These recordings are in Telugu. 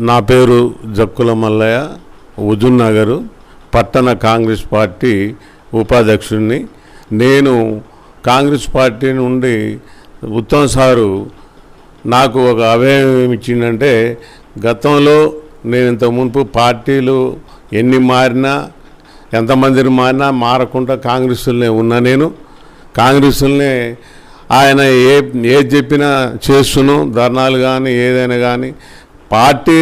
నా పేరు జక్కుల మల్లయ్య, హుజూర్ నగర్ పట్టణ కాంగ్రెస్ పార్టీ ఉపాధ్యక్షుడిని. నేను కాంగ్రెస్ పార్టీ నుండి ఉత్తమ్ సారు నాకు ఒక అభయం ఇచ్చిందంటే, గతంలో నేను ఇంత మునుపు పార్టీలు ఎన్ని మారినా ఎంతమందిని మారినా మారకుండా కాంగ్రెస్లోనే ఉన్నా. నేను కాంగ్రెస్లోనే ఆయన ఏది చెప్పినా చేస్తును, ధర్నాలు కానీ ఏదైనా కానీ. పార్టీ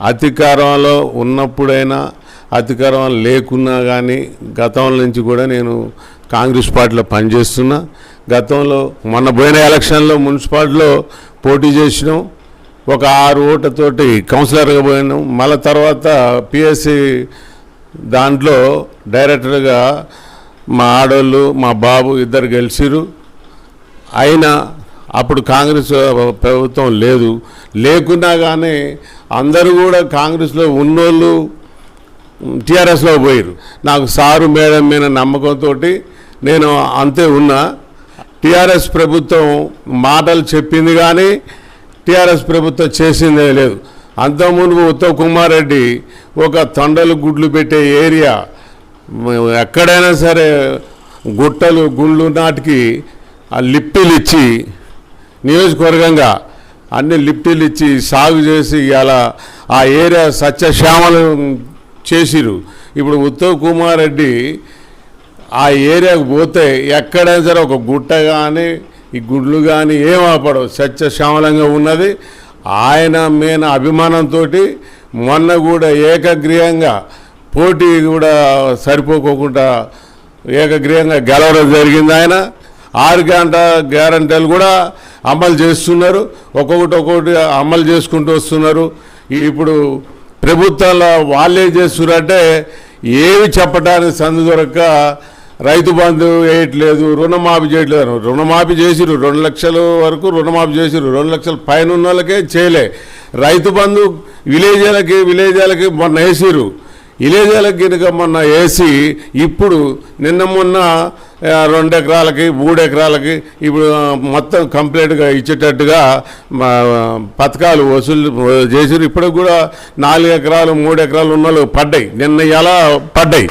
అధికారంలో ఉన్నప్పుడైనా అధికారం లేకున్నా కానీ గతంలో నుంచి కూడా నేను కాంగ్రెస్ పార్టీలో పనిచేస్తున్నా. గతంలో మొన్న పోయిన ఎలక్షన్లో మున్సిపాలిటీలో పోటీ చేసినాం, ఒక 6 ఓట్లతోటి కౌన్సిలర్గా పోయినాం. మళ్ళీ తర్వాత పిఎస్సి దాంట్లో డైరెక్టర్గా మా ఆడోళ్ళు మా బాబు ఇద్దరు గెలిచిరు. అయినా అప్పుడు కాంగ్రెస్ ప్రభుత్వం లేకున్నా కానీ అందరూ కూడా కాంగ్రెస్లో ఉన్నోళ్ళు టీఆర్ఎస్లో పోయారు. నాకు సారు మేడం మీద నమ్మకంతో నేను అంతే ఉన్నా. టీఆర్ఎస్ ప్రభుత్వం మాటలు చెప్పింది కానీ టీఆర్ఎస్ ప్రభుత్వం చేసిందే లేదు. అంతకుముందు ఉత్తమ్ కుమార్ రెడ్డి ఒక తొండలు గుడ్లు పెట్టే ఏరియా ఎక్కడైనా సరే గుళ్ళు నాటికి ఆ లిఫ్టులు ఇచ్చి నియోజకవర్గంగా అన్ని లిఫ్టులు ఇచ్చి సాగు చేసి ఇలా ఆ ఏరియా సత్యశ్యామలు చేసిరు. ఇప్పుడు ఉత్తమ్ కుమార్ రెడ్డి ఆ ఏరియాకు పోతే ఎక్కడైనా సరే ఒక గుట్ట కానీ ఈ గుడ్లు కానీ ఏం ఆపడవు, సత్యశ్యామలంగా ఉన్నది. ఆయన మీద అభిమానంతో మొన్న కూడా ఏకగ్రీయంగా పోటీ కూడా సరిపోకోకుండా ఏకగ్రీయంగా గెలవడం జరిగింది. ఆయన 6 గ్యారంటీలు కూడా అమలు చేస్తున్నారు, ఒక్కొక్కటి అమలు చేసుకుంటూ వస్తున్నారు. ఇప్పుడు ప్రభుత్వాల్లో వాళ్ళే చేస్తున్నారంటే ఏమి చెప్పడానికి సందు దొరక్క రైతు బంధు వేయట్లేదు, రుణమాఫీ చేయట్లేదు. రుణమాఫీ చేసిరు, 2 లక్షల వరకు రుణమాఫీ చేసిరు, 2 లక్షల పైన ఉన్న వాళ్ళకే చేయలే. రైతు బంధు విలేజాలకి మొన్న వేసిరు, విలేజాలకు గినక మొన్న వేసి ఇప్పుడు నిన్న మొన్న 2 ఎకరాలకి 3 ఎకరాలకి ఇప్పుడు మొత్తం కంప్లీట్గా ఇచ్చేటట్టుగా పథకాలు వసూలు చేసారు. ఇప్పుడు కూడా 4 ఎకరాలు 3 ఎకరాలు ఉన్న వాళ్ళు పడ్డాయి, నిన్న ఎలా పడ్డాయి.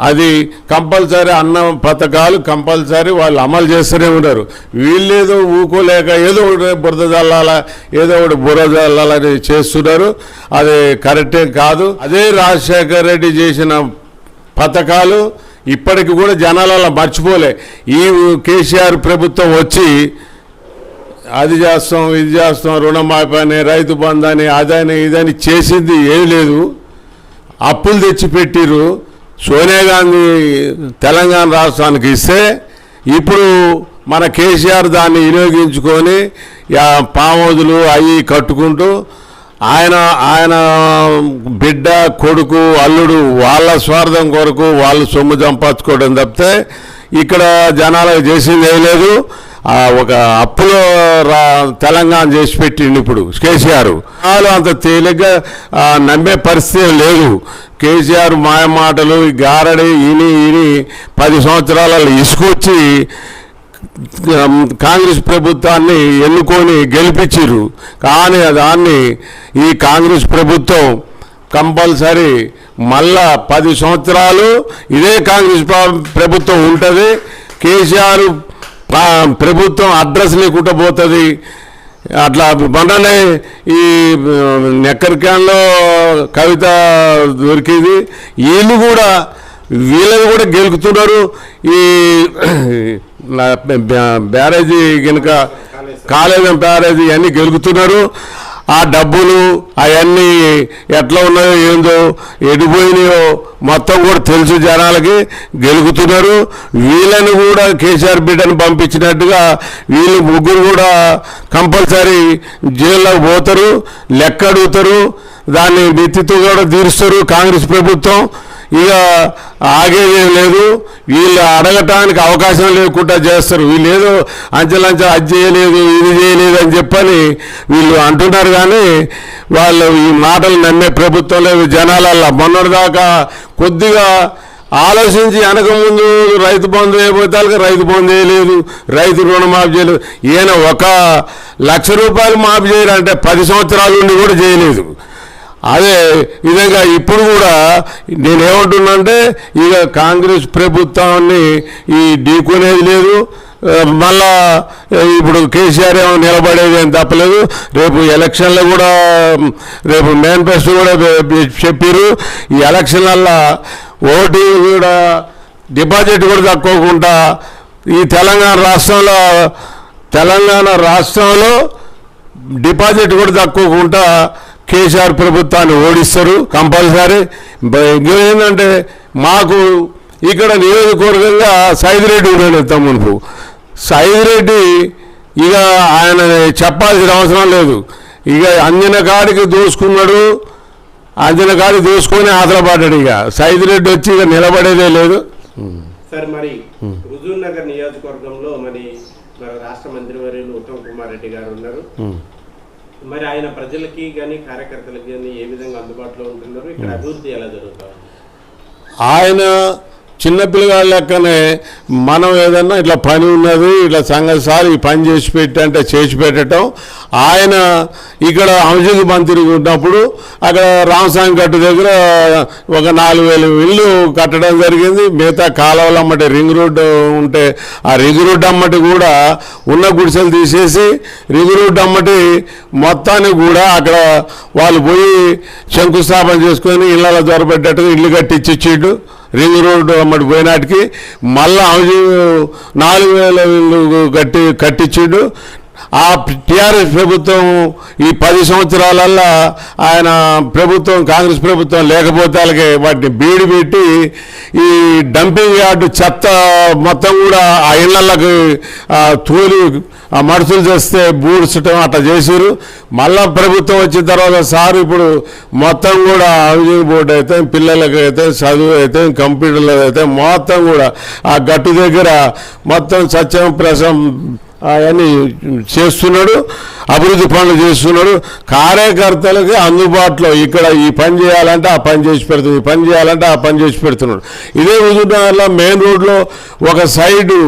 అది కంపల్సరీ అన్న పథకాలు కంపల్సరీ వాళ్ళు అమలు చేస్తూనే ఉన్నారు. వీళ్ళేదో ఊకోలేక ఏదో ఒకటి బురద జల్లాలా జల్లాలని చేస్తున్నారు. అది కరెక్టే కాదు. అదే రాజశేఖర రెడ్డి చేసిన పథకాలు ఇప్పటికి కూడా జనాలలో మర్చిపోలే. ఈ కేసీఆర్ ప్రభుత్వం వచ్చి అది చేస్తాం ఇది చేస్తాం, రుణమాఫీ అని రైతు బంధు అని అదని ఇదని చేసింది ఏం లేదు. అప్పులు తెచ్చిపెట్టిరు. సోనియా గాంధీ తెలంగాణ రాష్ట్రానికి ఇస్తే ఇప్పుడు మన కేసీఆర్ దాన్ని వినియోగించుకొని పామోదులు అవి కట్టుకుంటూ ఆయన బిడ్డ కొడుకు అల్లుడు వాళ్ళ స్వార్థం కొరకు వాళ్ళు సొమ్ము సంపాదించుకోవడం తప్పితే ఇక్కడ జనాలకు చేసింది ఏం లేదు. ఒక అప్పులో తెలంగాణ చేసి పెట్టిండు ఇప్పుడు కేసీఆర్. వాళ్ళు అంత తేలిగ్గా నమ్మే పరిస్థితి లేదు. కేసీఆర్ మాయ మాటలు గారడి ఇని 10 సంవత్సరాలలో ఇసుకొచ్చి కాంగ్రెస్ ప్రభుత్వాన్ని ఎన్నుకొని గెలిపించారు. కానీ దాన్ని ఈ కాంగ్రెస్ ప్రభుత్వం కంపల్సరీ మళ్ళా 10 సంవత్సరాలు ఇదే కాంగ్రెస్ ప్రభుత్వం ఉంటుంది. కేసీఆర్ ప్రభుత్వం అడ్రస్ లేకుండా పోతుంది. అట్లా మొన్ననే ఈ నెక్కర్కాన్లో కవిత దొరికింది. వీళ్ళని కూడా గెలుకుతున్నారు. ఈ బ్యారేజీ కనుక కాళేశ్వరం బ్యారేజీ ఇవన్నీ గెలుకుతున్నారు. ఆ డబ్బులు అవన్నీ ఎట్లా ఉన్నాయో ఏందో ఎడిపోయినాయో మొత్తం కూడా తెలుసు జనాలకి, గెలుగుతున్నారు. వీళ్ళని కూడా కేసీఆర్ బిడ్డను పంపించినట్టుగా వీళ్ళు ముగ్గురు కూడా కంపల్సరీ జైల్లోకి పోతారు, లెక్క అడుగుతారు, దాన్ని నెత్తితో కూడా తీరుస్తారు కాంగ్రెస్ ప్రభుత్వం. ఇక ఆగేదేం లేదు. వీళ్ళు అడగటానికి అవకాశం లేకుండా చేస్తారు. వీళ్ళు ఏదో అంచెలంచె అది చేయలేదు ఇది చేయలేదు అని చెప్పని వీళ్ళు అంటున్నారు. కానీ వాళ్ళు ఈ మాటలు నమ్మే ప్రభుత్వం లేదు జనాలల్లో. మొన్నటిదాకా కొద్దిగా ఆలోచించి వెనకముందు రైతు బంధు అయిపోతానికి రైతు బంధు వేయలేదు, రైతు రుణమాఫీ చేయలేదు. ఈయన 1,00,000 రూపాయలు మాఫీ చేయాలంటే 10 సంవత్సరాల నుండి కూడా చేయలేదు. అదే విధంగా ఇప్పుడు కూడా నేనేమంటున్నానంటే ఇక కాంగ్రెస్ ప్రభుత్వాన్ని ఈ ఢీకొనేది లేదు. మళ్ళా ఇప్పుడు కేసీఆర్ ఏమో నిలబడేది ఏం తప్పలేదు. రేపు ఎలక్షన్లో కూడా రేపు మేనిఫెస్టో కూడా చెప్పారు. ఈ ఎలక్షన్లల్లో ఓటు కూడా డిపాజిట్ కూడా తక్కువకుండా ఈ తెలంగాణ రాష్ట్రంలో డిపాజిట్ కూడా తక్కువకుండా కేసీఆర్ ప్రభుత్వాన్ని ఓడిస్తారు కంపల్సరీ. ఏంటంటే మాకు ఇక్కడ నియోజకవర్గంగా సైదిరెడ్డి ఉండేది మునుపు. సైదిరెడ్డి ఇక ఆయన చెప్పాల్సిన అవసరం లేదు. ఇక అంజన కాడికి దోసుకున్నాడు, అంజన కాడికి దోసుకొని ఆధారపడ్డాడు. ఇక సైదిరెడ్డి వచ్చి ఇక నిలబడేదే లేదు. సార్ మరి హుజూర్ నగర్ నియోజకవర్గంలో మరి రాష్ట్ర మంత్రివర్యులు ఉత్తమ్ కుమార్ రెడ్డి గారు ఉన్నారు. మరి ఆయన ప్రజలకి కానీ కార్యకర్తలకి కానీ ఏ విధంగా అందుబాటులో ఉంటున్నారు? ఇక్కడ అభివృద్ధి ఎలా జరుగుతుంది? ఆయన చిన్నపిల్లగాళ్ళ లెక్కనే మనం ఏదన్నా ఇట్లా పని ఉన్నది ఇట్లా సంగతి సార్ ఈ పని చేసి పెట్టంటే చేసి పెట్టడం. ఆయన ఇక్కడ అంశకు మంత్రి ఉన్నప్పుడు అక్కడ రామస్వామి గట్టు దగ్గర ఒక 4,000 ఇళ్ళు కట్టడం జరిగింది. మిగతా కాలువలు అమ్మటి రింగ్ రోడ్డు ఉంటే ఆ రింగ్ రోడ్డు అమ్మటి కూడా ఉన్న గుడిసెలు తీసేసి రింగ్ రోడ్డు అమ్మటి మొత్తాన్ని కూడా అక్కడ వాళ్ళు పోయి శంకుస్థాపన చేసుకొని ఇళ్ళలో దొరపెట్టేట్టుగా ఇల్లు కట్టించిచ్చిండు. రింగ్ రోడ్డు అమ్మటి పోయినాటికి మళ్ళా 4,000 ఇళ్ళు కట్టించిండు. ఆ టీఆర్ఎస్ ప్రభుత్వం ఈ 10 సంవత్సరాలల్లో ఆయన ప్రభుత్వం కాంగ్రెస్ ప్రభుత్వం లేకపోతే అలాగే వాటిని బీడి పెట్టి ఈ డంపింగ్ యార్డు చెత్త మొత్తం కూడా ఆ ఇళ్లకి తోలి ఆ మనుషులు చేస్తే బూడ్చడం అట్లా చేశారు. మళ్ళా ప్రభుత్వం వచ్చిన తర్వాత సార్ ఇప్పుడు మొత్తం కూడా హౌసింగ్ బోర్డు అయితే పిల్లలకి అయితే చదువు అయితే కంప్యూటర్లు అయితే మొత్తం కూడా ఆ గట్టు దగ్గర మొత్తం సత్యం ప్రసం అవన్నీ చేస్తున్నాడు, అభివృద్ధి పనులు చేస్తున్నాడు. కార్యకర్తలకి అందుబాటులో ఇక్కడ ఈ పని చేయాలంటే ఆ పని చేసి పెడుతుంది, ఈ పని చేయాలంటే ఆ పని చేసి పెడుతున్నాడు. ఇదే హుజూర్నగర్లో మెయిన్ రోడ్లో ఒక సైడు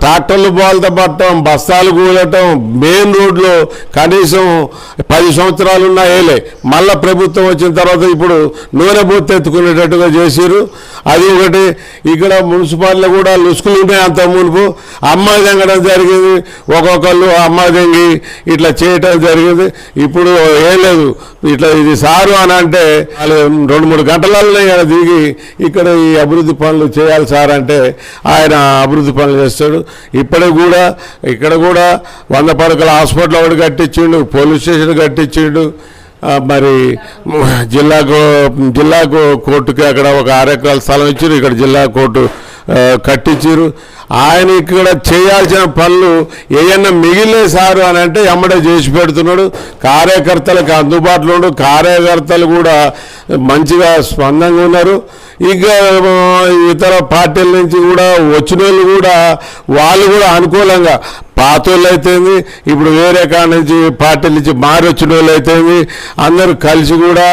ట్రాక్టర్లు బాల్తో పట్టడం, బస్తాలు కూలటం, మెయిన్ రోడ్లో కనీసం 10 సంవత్సరాలు ఉన్నాయేలే. మళ్ళా ప్రభుత్వం వచ్చిన తర్వాత ఇప్పుడు నూనె బొత్తు ఎత్తుకునేటట్టుగా చేశారు. అది ఒకటి. ఇక్కడ మున్సిపాలిటీలో కూడా లుసుకులు ఉన్నాయి. అంత మునుపు అమ్మాయి తెంగడం జరిగింది, ఒక్కొక్కళ్ళు అమ్మాయి తెంగి ఇట్లా చేయటం జరిగింది. ఇప్పుడు ఏం లేదు, ఇట్లా ఇది సారు అని అంటే 2-3 గంటలలో దిగి ఇక్కడ ఈ అభివృద్ధి పనులు చేయాలి సార్ అంటే ఆయన అభివృద్ధి పనులు చేస్తాడు. ఇప్పటికి కూడా ఇక్కడ కూడా 100 పడకల హాస్పిటల్ ఒకటి కట్టించిండు, పోలీస్ స్టేషన్ కట్టించిండు. మరి జిల్లా కోర్టుకి అక్కడ ఒక 6 ఎకరాల స్థలం ఇచ్చారు, ఇక్కడ జిల్లా కోర్టు కట్టించారు. ఆయన ఇక్కడ చేయాల్సిన పనులు ఏమన్నా మిగిలే సారు అని అంటే ఎమ్మడే చేసి పెడుతున్నాడు. కార్యకర్తలకు అందుబాటులో ఉండు, కార్యకర్తలు కూడా మంచిగా స్పందంగా ఉన్నారు. ఇక ఇతర పార్టీల నుంచి కూడా వచ్చిన వాళ్ళు కూడా అనుకూలంగా పాతోళ్ళు అయితేంది, ఇప్పుడు వేరే కాడ నుంచి పార్టీల నుంచి మారి వచ్చిన వాళ్ళు అయితేంది, అందరూ కలిసి కూడా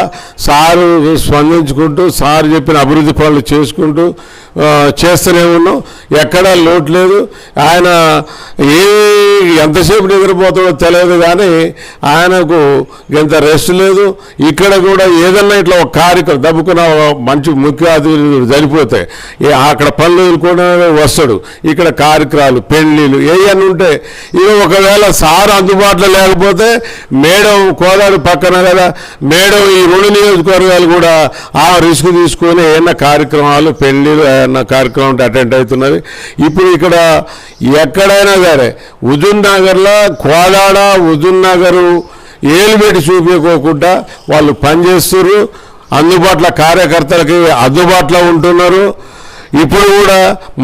సారు స్పందించుకుంటూ సారు చెప్పిన అభివృద్ధి పనులు చేసుకుంటూ చేస్తూనే ఉన్నాం. ఎక్కడా లోటు లేదు. ఆయన ఎంతసేపు నిద్రపోతాడో తెలియదు కానీ ఆయనకు ఎంత రెస్ట్ లేదు. ఇక్కడ కూడా ఏదన్నా ఇట్లా ఒక కార్యక్రమం దబ్బుకున్న మంచి ముఖ్య అతిథులు సరిపోతాయి, అక్కడ పనులు కూడా వస్తాడు. ఇక్కడ కార్యక్రమాలు పెళ్లిళ్ళు ఏవన్నీ ఉంటే ఇక ఒకవేళ సార్ అందుబాటులో లేకపోతే మేడం కోదాడు పక్కన కదా, మేడం ఈ 2 నియోజకవర్గాలు కూడా ఆ రిస్క్ తీసుకొని ఏమన్నా కార్యక్రమాలు పెళ్లిళ్ళు ఏమన్నా కార్యక్రమం అటెండ్ అవుతున్నది. ఇప్పుడు ఇక్కడ ఎక్కడైనా సరే హుజూర్నగర్లో కోదాడ హుజూర్నగర్ ఏలు పెట్టి చూపించుకోకుండా వాళ్ళు పనిచేస్తున్నారు. అందుబాటులో కార్యకర్తలకి అందుబాటులో ఉంటున్నారు. ఇప్పుడు కూడా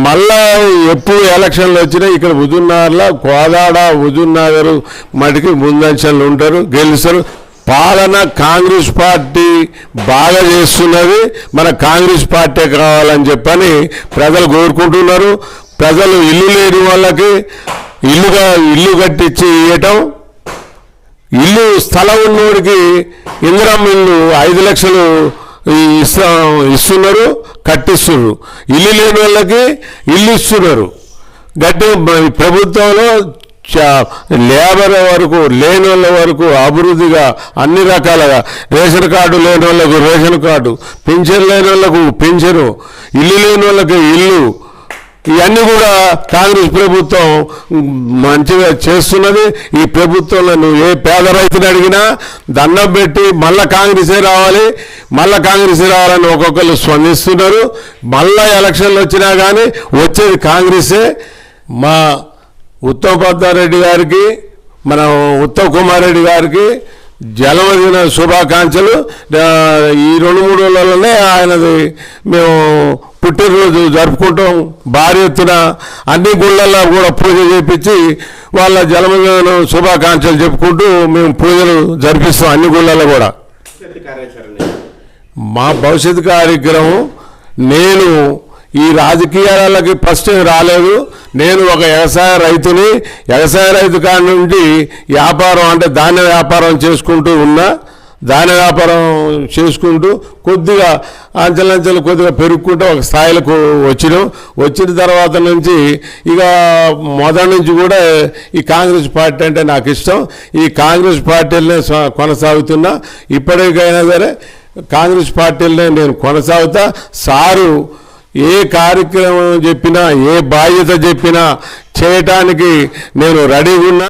మళ్ళా ఎప్పుడు ఎలక్షన్లు వచ్చినా ఇక్కడ హుజూర్నగర్లో కోదాడ హుజూర్నగర్ మటుకి ముందంచెలు ఉంటారు, గెలుస్తారు. పాలన కాంగ్రెస్ పార్టీ బాగా చేస్తున్నది, మన కాంగ్రెస్ పార్టీ కావాలని చెప్పని ప్రజలు కోరుకుంటున్నారు. ప్రజలు ఇల్లు లేని వాళ్ళకి ఇల్లు కట్టించి ఇవ్వటం, ఇల్లు స్థలం ఉన్నోడికి ఇందిరమ్మ ఇల్లు 5 లక్షలు ఇస్తున్నారు. కట్టిస్తున్నారు, ఇల్లు లేని వాళ్ళకి ఇల్లు ఇస్తున్నారు. గట్టి ప్రభుత్వంలో లేబర్ వరకు లేని వాళ్ళ వరకు అభివృద్ధిగా అన్ని రకాలుగా రేషన్ కార్డు లేని వాళ్ళకు రేషన్ కార్డు, పింఛన్ లేని వాళ్ళకు పింఛను, ఇల్లు లేని వాళ్ళకి ఇల్లు, ఇవన్నీ కూడా కాంగ్రెస్ ప్రభుత్వం మంచిగా చేస్తున్నది. ఈ ప్రభుత్వంలో నువ్వు ఏ పేద రైతుని అడిగినా దండం పెట్టి మళ్ళా కాంగ్రెసే రావాలని ఒక్కొక్కరు స్పందిస్తున్నారు. మళ్ళా ఎలక్షన్లు వచ్చినా కానీ వచ్చేది కాంగ్రెసే. మా ఉత్తమ్ పద్మారెడ్డి గారికి, మన ఉత్తమ్ కుమార్ రెడ్డి గారికి జన్మదిన శుభాకాంక్షలు. ఈ 2-3 రోజులలోనే ఆయనది మేము పుట్టినరోజు జరుపుకుంటాం. భారీ ఎత్తున అన్ని గుళ్ళల్లో కూడా పూజ చేపించి వాళ్ళ జన్మదిన శుభాకాంక్షలు చెప్పుకుంటూ మేము పూజలు జరిపిస్తాం అన్ని గుళ్ళల్లో కూడా. మా భవిష్యత్తు కార్యక్రమం, నేను ఈ రాజకీయాలకి ఫస్ట్ రాలేదు. నేను ఒక వ్యవసాయ రైతు కాడి నుండి వ్యాపారం అంటే ధాన్య వ్యాపారం చేసుకుంటూ ఉన్నా. ధాన్య వ్యాపారం చేసుకుంటూ కొద్దిగా అంచెలంచెలు కొద్దిగా పెరుగుకుంటూ ఒక స్థాయిలకు వచ్చిన తర్వాత నుంచి ఇక మొదటి నుంచి కూడా ఈ కాంగ్రెస్ పార్టీ అంటే నాకు ఇష్టం. ఈ కాంగ్రెస్ పార్టీలనే కొనసాగుతున్నా. ఇప్పటికైనా సరే కాంగ్రెస్ పార్టీలనే నేను కొనసాగుతా. సారు ఏ కార్యక్రమం చెప్పినా, ఏ బాధ్యత చెప్పినా చేయటానికి నేను రెడీగా ఉన్నా.